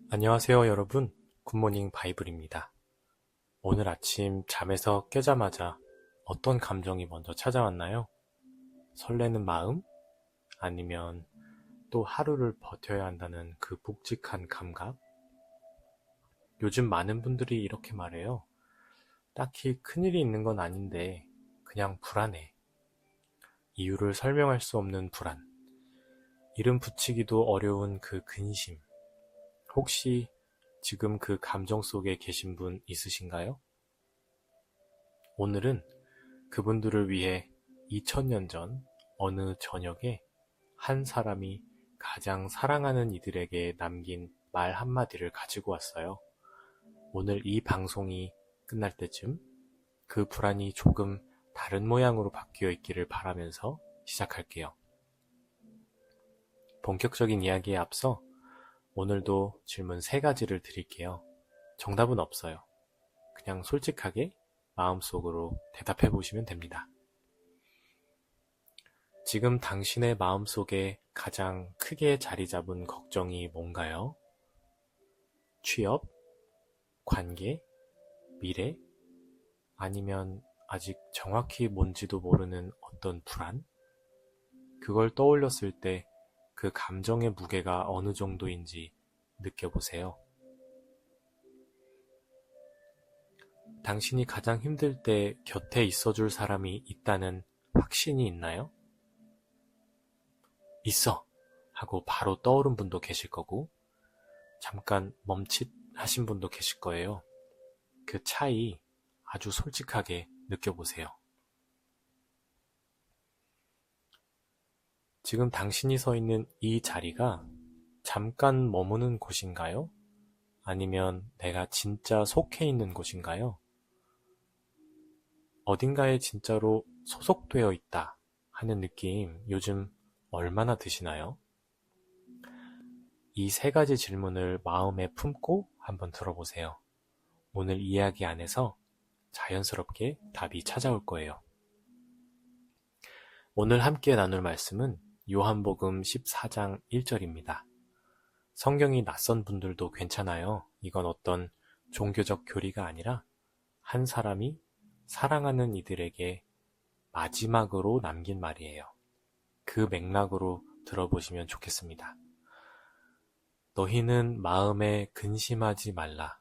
안녕하세요, 여러분. 굿모닝 바이블입니다. 오늘 아침 잠에서 깨자마자 어떤 감정이 먼저 찾아왔나요? 설레는 마음? 아니면 또 하루를 버텨야 한다는 그 묵직한 감각? 요즘 많은 분들이 이렇게 말해요. 딱히 큰일이 있는 건 아닌데 그냥 불안해. 이유를 설명할 수 없는 불안. 이름 붙이기도 어려운 그 근심. 혹시 지금 그 감정 속에 계신 분 있으신가요? 오늘은 그분들을 위해 2000년 전 어느 저녁에 한 사람이 가장 사랑하는 이들에게 남긴 말 한마디를 가지고 왔어요. 오늘 이 방송이 끝날 때쯤 그 불안이 조금 다른 모양으로 바뀌어 있기를 바라면서 시작할게요. 본격적인 이야기에 앞서 오늘도 질문 3가지를 드릴게요. 정답은 없어요. 그냥 솔직하게 마음속으로 대답해 보시면 됩니다. 지금 당신의 마음속에 가장 크게 자리 잡은 걱정이 뭔가요? 취업, 관계, 미래, 아니면 아직 정확히 뭔지도 모르는 어떤 불안? 그걸 떠올렸을 때 그 감정의 무게가 어느 정도인지 느껴보세요. 당신이 가장 힘들 때 곁에 있어줄 사람이 있다는 확신이 있나요? 있어! 하고 바로 떠오른 분도 계실 거고, 잠깐 멈칫 하신 분도 계실 거예요. 그 차이 아주 솔직하게 느껴보세요. 지금 당신이 서 있는 이 자리가 잠깐 머무는 곳인가요? 아니면 내가 진짜 속해 있는 곳인가요? 어딘가에 진짜로 소속되어 있다 하는 느낌 요즘 얼마나 드시나요? 이 3가지 질문을 마음에 품고 한번 들어보세요. 오늘 이야기 안에서 자연스럽게 답이 찾아올 거예요. 오늘 함께 나눌 말씀은 요한복음 14장 1절입니다. 성경이 낯선 분들도 괜찮아요. 이건 어떤 종교적 교리가 아니라 한 사람이 사랑하는 이들에게 마지막으로 남긴 말이에요. 그 맥락으로 들어보시면 좋겠습니다. 너희는 마음에 근심하지 말라.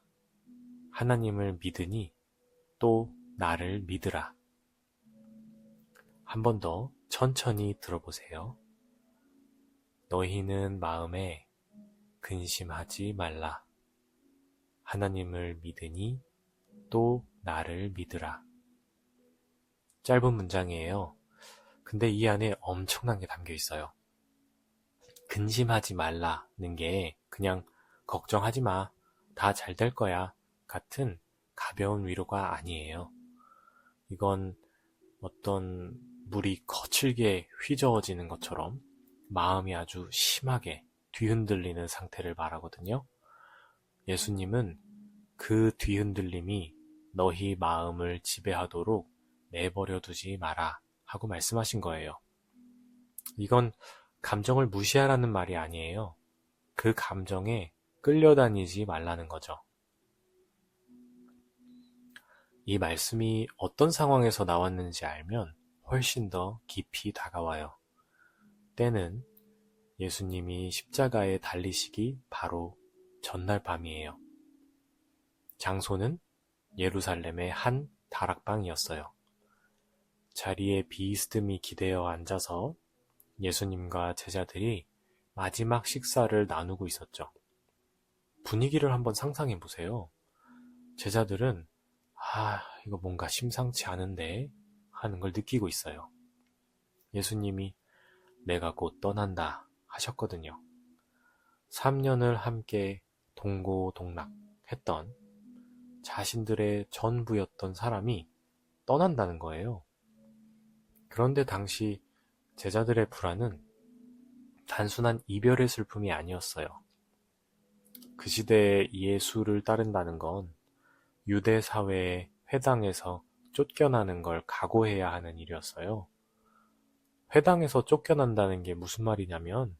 하나님을 믿으니 또 나를 믿으라. 한 번 더 천천히 들어보세요. 너희는 마음에 근심하지 말라. 하나님을 믿으니 또 나를 믿으라. 짧은 문장이에요. 근데 이 안에 엄청난 게 담겨 있어요. 근심하지 말라는 게 그냥 걱정하지 마, 다 잘 될 거야 같은 가벼운 위로가 아니에요. 이건 어떤 물이 거칠게 휘저어지는 것처럼 마음이 아주 심하게 뒤흔들리는 상태를 말하거든요. 예수님은 그 뒤흔들림이 너희 마음을 지배하도록 내버려 두지 마라 하고 말씀하신 거예요. 이건 감정을 무시하라는 말이 아니에요. 그 감정에 끌려다니지 말라는 거죠. 이 말씀이 어떤 상황에서 나왔는지 알면 훨씬 더 깊이 다가와요. 때는 예수님이 십자가에 달리시기 바로 전날 밤이에요. 장소는 예루살렘의 한 다락방이었어요. 자리에 비스듬히 기대어 앉아서 예수님과 제자들이 마지막 식사를 나누고 있었죠. 분위기를 한번 상상해 보세요. 제자들은 이거 뭔가 심상치 않은데 하는 걸 느끼고 있어요. 예수님이 내가 곧 떠난다 하셨거든요. 3년을 함께 동고동락했던 자신들의 전부였던 사람이 떠난다는 거예요. 그런데 당시 제자들의 불안은 단순한 이별의 슬픔이 아니었어요. 그 시대에 예수를 따른다는 건 유대 사회의 회당에서 쫓겨나는 걸 각오해야 하는 일이었어요. 회당에서 쫓겨난다는 게 무슨 말이냐면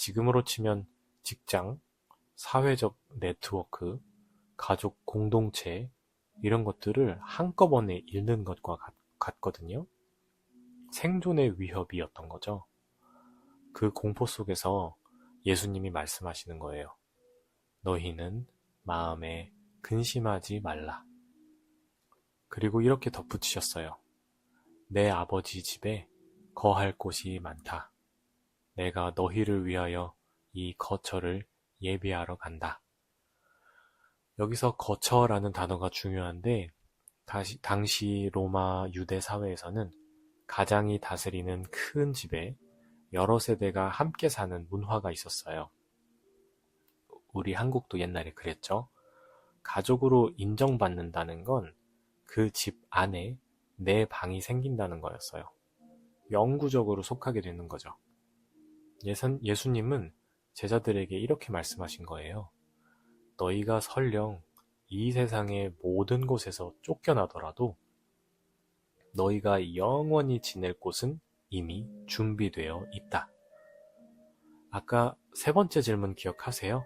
지금으로 치면 직장, 사회적 네트워크, 가족 공동체, 이런 것들을 한꺼번에 잃는 것과 같거든요. 생존의 위협이었던 거죠. 그 공포 속에서 예수님이 말씀하시는 거예요. 너희는 마음에 근심하지 말라. 그리고 이렇게 덧붙이셨어요. 내 아버지 집에 거할 곳이 많다. 내가 너희를 위하여 이 거처를 예비하러 간다. 여기서 거처라는 단어가 중요한데 당시 로마 유대 사회에서는 가장이 다스리는 큰 집에 여러 세대가 함께 사는 문화가 있었어요. 우리 한국도 옛날에 그랬죠. 가족으로 인정받는다는 건 그 집 안에 내 방이 생긴다는 거였어요. 영구적으로 속하게 되는 거죠. 예수님은 제자들에게 이렇게 말씀하신 거예요. 너희가 설령 이 세상의 모든 곳에서 쫓겨나더라도 너희가 영원히 지낼 곳은 이미 준비되어 있다. 아까 세 번째 질문 기억하세요?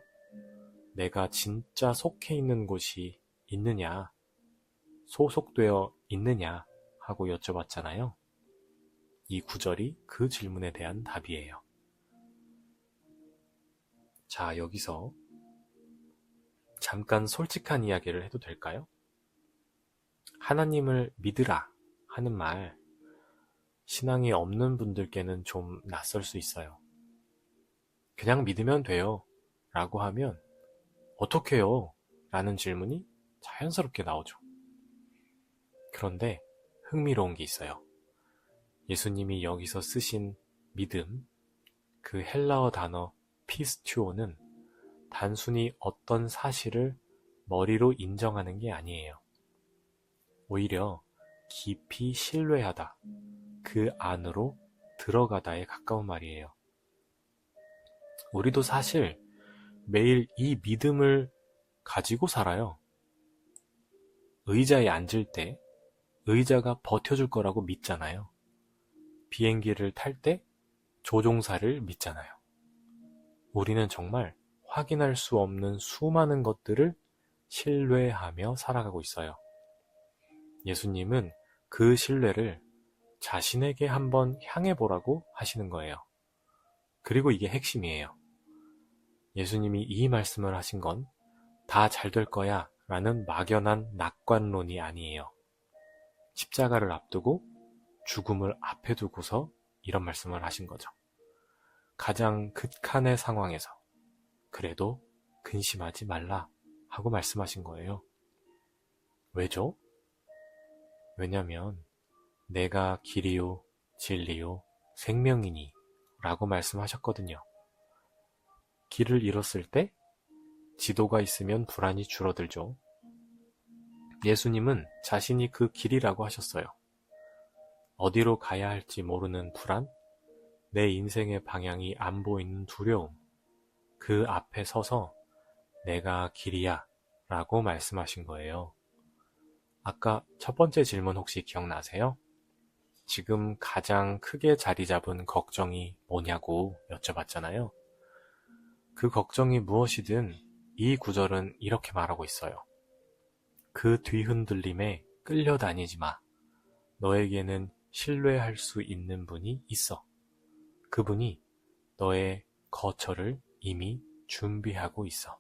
내가 진짜 속해 있는 곳이 있느냐, 소속되어 있느냐 하고 여쭤봤잖아요. 이 구절이 그 질문에 대한 답이에요. 자, 여기서 잠깐 솔직한 이야기를 해도 될까요? 하나님을 믿으라 하는 말, 신앙이 없는 분들께는 좀 낯설 수 있어요. 그냥 믿으면 돼요 라고 하면 어떡해요? 라는 질문이 자연스럽게 나오죠. 그런데 흥미로운 게 있어요. 예수님이 여기서 쓰신 믿음, 그 헬라어 단어 피스튜오는 단순히 어떤 사실을 머리로 인정하는 게 아니에요. 오히려 깊이 신뢰하다, 그 안으로 들어가다에 가까운 말이에요. 우리도 사실 매일 이 믿음을 가지고 살아요. 의자에 앉을 때 의자가 버텨줄 거라고 믿잖아요. 비행기를 탈 때 조종사를 믿잖아요. 우리는 정말 확인할 수 없는 수많은 것들을 신뢰하며 살아가고 있어요. 예수님은 그 신뢰를 자신에게 한번 향해 보라고 하시는 거예요. 그리고 이게 핵심이에요. 예수님이 이 말씀을 하신 건 다 잘 될 거야 라는 막연한 낙관론이 아니에요. 십자가를 앞두고 죽음을 앞에 두고서 이런 말씀을 하신 거죠. 가장 극한의 상황에서 그래도 근심하지 말라 하고 말씀하신 거예요. 왜죠? 왜냐면 내가 길이요 진리요 생명이니 라고 말씀하셨거든요. 길을 잃었을 때 지도가 있으면 불안이 줄어들죠. 예수님은 자신이 그 길이라고 하셨어요. 어디로 가야 할지 모르는 불안, 내 인생의 방향이 안 보이는 두려움, 그 앞에 서서 내가 길이야 라고 말씀하신 거예요. 아까 첫 번째 질문 혹시 기억나세요? 지금 가장 크게 자리 잡은 걱정이 뭐냐고 여쭤봤잖아요. 그 걱정이 무엇이든 이 구절은 이렇게 말하고 있어요. 그 뒤흔들림에 끌려다니지 마. 너에게는 신뢰할 수 있는 분이 있어. 그분이 너의 거처를 이미 준비하고 있어.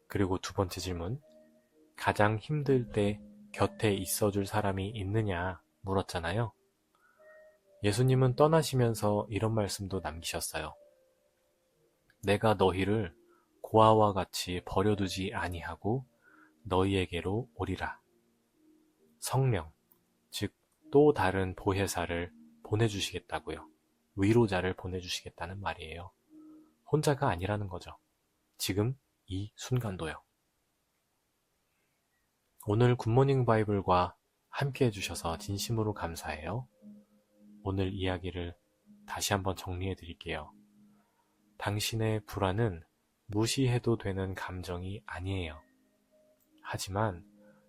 그리고 두 번째 질문. 가장 힘들 때 곁에 있어줄 사람이 있느냐 물었잖아요. 예수님은 떠나시면서 이런 말씀도 남기셨어요. 내가 너희를 고아와 같이 버려두지 아니하고 너희에게로 오리라. 성령, 즉 또 다른 보혜사를 보내주시겠다고요. 위로자를 보내주시겠다는 말이에요. 혼자가 아니라는 거죠. 지금 이 순간도요. 오늘 굿모닝 바이블과 함께 해주셔서 진심으로 감사해요. 오늘 이야기를 다시 한번 정리해 드릴게요. 당신의 불안은 무시해도 되는 감정이 아니에요. 하지만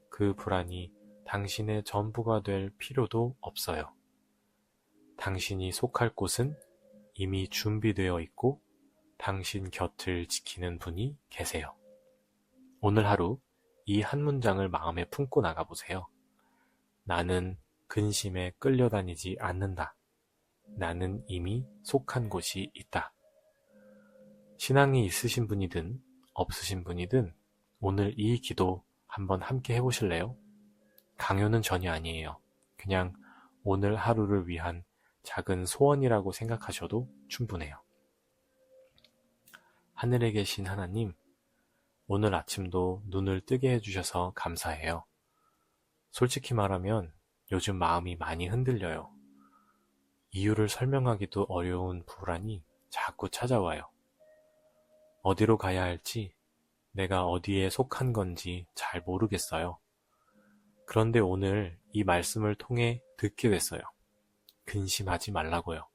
그 불안이 당신의 전부가 될 필요도 없어요. 당신이 속할 곳은 이미 준비되어 있고 당신 곁을 지키는 분이 계세요. 오늘 하루 이 한 문장을 마음에 품고 나가보세요. 나는 근심에 끌려다니지 않는다. 나는 이미 속한 곳이 있다. 신앙이 있으신 분이든 없으신 분이든 오늘 이 기도 한번 함께 해보실래요? 강요는 전혀 아니에요. 그냥 오늘 하루를 위한 작은 소원이라고 생각하셔도 충분해요. 하늘에 계신 하나님, 오늘 아침도 눈을 뜨게 해주셔서 감사해요. 솔직히 말하면 요즘 마음이 많이 흔들려요. 이유를 설명하기도 어려운 불안이 자꾸 찾아와요. 어디로 가야 할지, 내가 어디에 속한 건지 잘 모르겠어요. 그런데 오늘 이 말씀을 통해 듣게 됐어요. 근심하지 말라고요.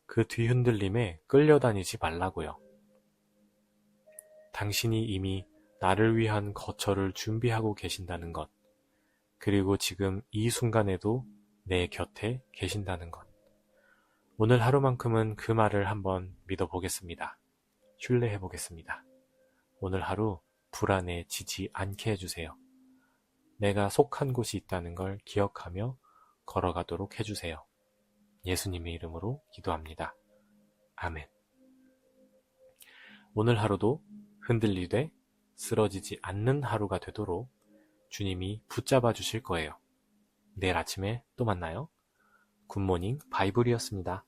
그 뒤흔들림에 끌려다니지 말라고요. 당신이 이미 나를 위한 거처를 준비하고 계신다는 것, 그리고 지금 이 순간에도 내 곁에 계신다는 것. 오늘 하루만큼은 그 말을 한번 믿어보겠습니다. 신뢰해보겠습니다. 오늘 하루 불안해지지 않게 해주세요. 내가 속한 곳이 있다는 걸 기억하며 걸어가도록 해주세요. 예수님의 이름으로 기도합니다. 아멘. 오늘 하루도 흔들리되 쓰러지지 않는 하루가 되도록 주님이 붙잡아 주실 거예요. 내일 아침에 또 만나요. 굿모닝 바이블이었습니다.